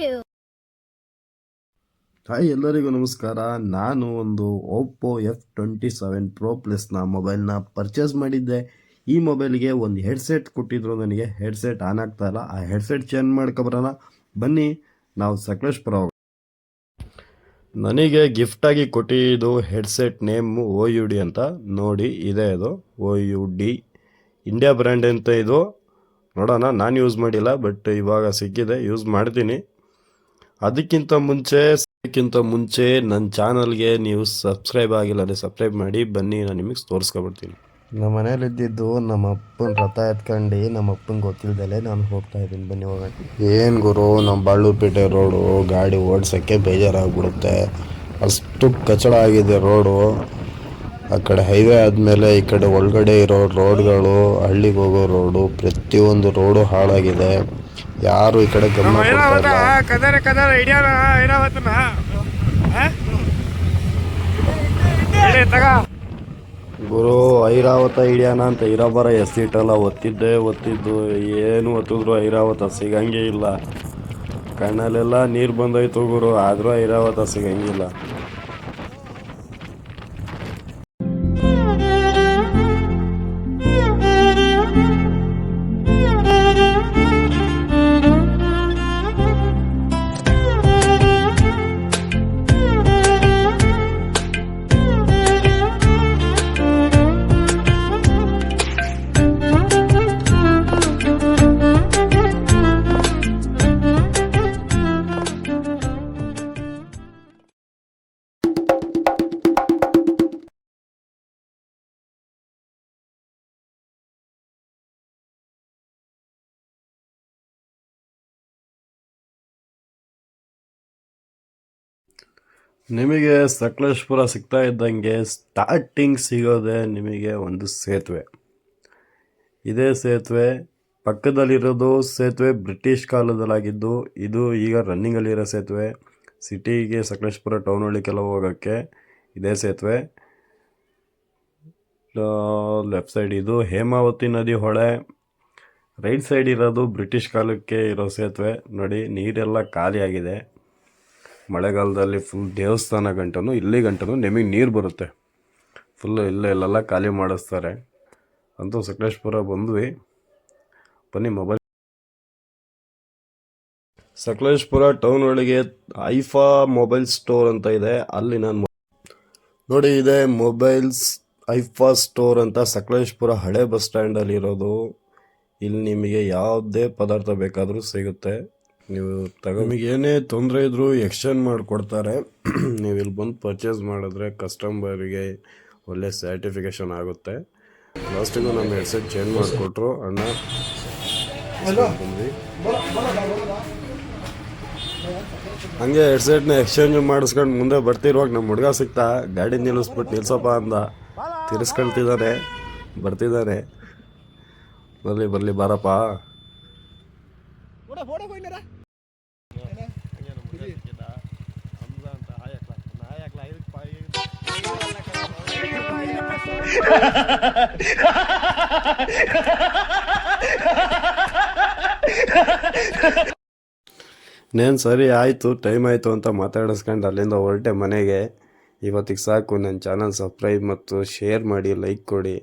you. Hi ಎಲ್ಲರಿಗೂ ನಮಸ್ಕಾರ. ನಾನು ಒಂದು ಓಪ್ಪೋ F27 Pro Plusನ ಮೊಬೈಲ್ನ ಪರ್ಚೇಸ್ ಮಾಡಿದ್ದೆ. ಈ ಮೊಬೈಲ್ಗೆ ಒಂದು ಹೆಡ್ಸೆಟ್ ಕೊಟ್ಟಿದ್ರು, ನನಗೆ ಹೆಡ್ಸೆಟ್ ಆನ್ ಆಗ್ತಾ ಇಲ್ಲ. ಆ ಹೆಡ್ಸೆಟ್ ಚೇಂಜ್ ಮಾಡ್ಕೊಬರೋಣ ಬನ್ನಿ. ನಾವು ಸಕಲೇಶ್ಪುರ ನನಗೆ ಗಿಫ್ಟಾಗಿ ಕೊಟ್ಟಿದ್ದು ಹೆಡ್ಸೆಟ್ ನೇಮ್ OUD ಅಂತ ನೋಡಿ, ಇದೆ ಇದು OUD ಇಂಡಿಯಾ ಬ್ರ್ಯಾಂಡ್ ಅಂತ. ಇದು ನೋಡೋಣ, ನಾನು ಯೂಸ್ ಮಾಡಿಲ್ಲ, ಬಟ್ ಇವಾಗ ಸಿಕ್ಕಿದೆ, ಯೂಸ್ ಮಾಡ್ತೀನಿ. ಅದಕ್ಕಿಂತ ಮುಂಚೆ ನನ್ನ ಚಾನಲ್ಗೆ ನೀವು ಸಬ್ಸ್ಕ್ರೈಬ್ ಆಗಿಲ್ಲ ಅಂದರೆ ಸಬ್ಸ್ಕ್ರೈಬ್ ಮಾಡಿ. ಬನ್ನಿ, ನಾನು ನಿಮಗೆ ತೋರಿಸ್ಕೊಬಿಡ್ತೀನಿ. ನಮ್ಮ ಮನೇಲಿದ್ದಿದ್ದು ನಮ್ಮ ಅಪ್ಪನ ರಥ ಎತ್ಕೊಂಡು, ನಮ್ಮ ಅಪ್ಪನಿಗೆ ಗೊತ್ತಿಲ್ದಲೆ ನಾನು ಹೋಗ್ತಾ ಇದ್ದೀನಿ. ಬನ್ನಿ ಹೋಗೋಣ. ಏನು ಗುರು, ನಮ್ಮ ಬಾಳೂರುಪೇಟೆ ರೋಡು ಗಾಡಿ ಓಡ್ಸೋಕ್ಕೆ ಬೇಜಾರಾಗ್ಬಿಡುತ್ತೆ, ಅಷ್ಟು ಕಚಡ ಆಗಿದೆ ರೋಡು. ಆ ಕಡೆ ಹೈವೇ ಆದಮೇಲೆ ಈ ಕಡೆ ಒಳಗಡೆ ಇರೋ ರೋಡ್ಗಳು, ಹಳ್ಳಿಗೆ ಹೋಗೋ ರೋಡು, ಪ್ರತಿಯೊಂದು ರೋಡು ಹಾಳಾಗಿದೆ. ಯಾರು ಈ ಕಡೆ ಗಮನ ಗುರು. ಐರಾವತ ಹಿಡಿಯೋಣ ಅಂತ ಇರೋಬರ ಎಸ್ಸೀಟೆಲ್ಲ ಒತ್ತಿದ್ದು ಏನು ಒತ್ತಿದ್ರು ಐರಾವತ ಸಿಗಂಗೆ ಇಲ್ಲ. ಕಣ್ಣಲ್ಲೆಲ್ಲ ನೀರು ಬಂದೋಯ್ತು ಗುರು, ಆದರೂ ಐರಾವತ ಸಿಗಂಗಿಲ್ಲ. ನಿಮಗೆ ಸಕಲೇಶ್ಪುರ ಸಿಗ್ತಾ ಇದ್ದಂಗೆ ಸ್ಟಾರ್ಟಿಂಗ್ ಸಿಗೋದೆ ನಿಮಗೆ ಒಂದು ಸೇತುವೆ. ಇದೇ ಸೇತುವೆ ಪಕ್ಕದಲ್ಲಿರೋದು ಸೇತುವೆ ಬ್ರಿಟಿಷ್ ಕಾಲದಲ್ಲಾಗಿದ್ದು, ಇದು ಈಗ ರನ್ನಿಂಗಲ್ಲಿರೋ ಸೇತುವೆ. ಸಿಟಿಗೆ ಸಕಲೇಶ್ಪುರ ಟೌನ್ ಹಳ್ಳಿಗೆಲ್ಲ ಹೋಗೋಕ್ಕೆ ಇದೇ ಸೇತುವೆ. ಲೆಫ್ಟ್ ಸೈಡ್ ಇದು ಹೇಮಾವತಿ ನದಿ ಹೊಳೆ, ರೈಟ್ ಸೈಡ್ ಇರೋದು ಬ್ರಿಟಿಷ್ ಕಾಲಕ್ಕೆ ಇರೋ ಸೇತುವೆ. ನೋಡಿ, ನೀರೆಲ್ಲ ಖಾಲಿಯಾಗಿದೆ. ಮಳೆಗಾಲದಲ್ಲಿ ಫುಲ್ ದೇವಸ್ಥಾನ ಗಂಟನು ಇಲ್ಲಿ ಗಂಟನು ನಿಮಗೆ ನೀರು ಬರುತ್ತೆ. ಫುಲ್ಲು ಇಲ್ಲೆಲ್ಲ ಖಾಲಿ ಮಾಡಿಸ್ತಾರೆ. ಅಂತೂ ಸಕಲೇಶ್ಪುರ ಬಂದ್ವಿ. ಬನ್ನಿ ಮೊಬೈಲ್ ಸಕಲೇಶ್ಪುರ ಟೌನ್ ಒಳಗೆ ಐಫಾ ಮೊಬೈಲ್ ಸ್ಟೋರ್ ಅಂತ ಇದೆ. ಅಲ್ಲಿ ನಾನು ನೋಡಿ, ಇದೆ ಮೊಬೈಲ್ಸ್ ಐಫಾ ಸ್ಟೋರ್ ಅಂತ, ಸಕಲೇಶ್ಪುರ ಹಳೆ ಬಸ್ ಸ್ಟ್ಯಾಂಡಲ್ಲಿ ಇರೋದು. ಇಲ್ಲಿ ನಿಮಗೆ ಯಾವುದೇ ಪದಾರ್ಥ ಬೇಕಾದರೂ ಸಿಗುತ್ತೆ. ನೀವು ನಿಮಗೆ ಏನೇ ತೊಂದರೆ ಇದ್ದರೂ ಎಕ್ಸ್ಚೇಂಜ್ ಮಾಡಿಕೊಡ್ತಾರೆ. ನೀವು ಇಲ್ಲಿ ಬಂದು ಪರ್ಚೇಸ್ ಮಾಡಿದ್ರೆ ಕಸ್ಟಮರಿಗೆ ಒಳ್ಳೆ ಸ್ಯಾಟಿಫಿಕೇಷನ್ ಆಗುತ್ತೆ. ಲಾಸ್ಟಿಗೂ ನಮ್ಮ ಹೆಡ್ಸೆಟ್ ಚೇಂಜ್ ಮಾಡಿಕೊಟ್ರು ಅಣ್ಣ. ಹಂಗೆ ಹೆಡ್ಸೆಟ್ನ ಎಕ್ಸ್ಚೇಂಜ್ ಮಾಡಿಸ್ಕೊಂಡು ಮುಂದೆ ಬರ್ತಿರುವಾಗ ನಮ್ಮ ಹುಡುಗ ಸಿಗ್ತಾ, ಗಾಡಿ ನಿಲ್ಲಿಸ್ಬಿಟ್ಟು ಅಂದ. ತಿರ್ಸ್ಕೊಳ್ತಿದ್ದಾನೆ, ಬರ್ತಿದ್ದಾನೆ. ಬರಲಿ ಬಾರಪ್ಪ. ನೇನು ಸರಿ ಆಯಿತು, ಟೈಮ್ ಆಯಿತು ಅಂತ ಮಾತಾಡಿಸ್ಕೊಂಡು ಅಲ್ಲಿಂದ ಹೊರಟೆ ಮನೆಗೆ. ಇವತ್ತಿಗೆ ಸಾಕು. ನನ್ನ ಚಾನಲ್ ಸಬ್ಸ್ಕ್ರೈಬ್ ಮತ್ತು ಶೇರ್ ಮಾಡಿ, ಲೈಕ್ ಕೊಡಿ.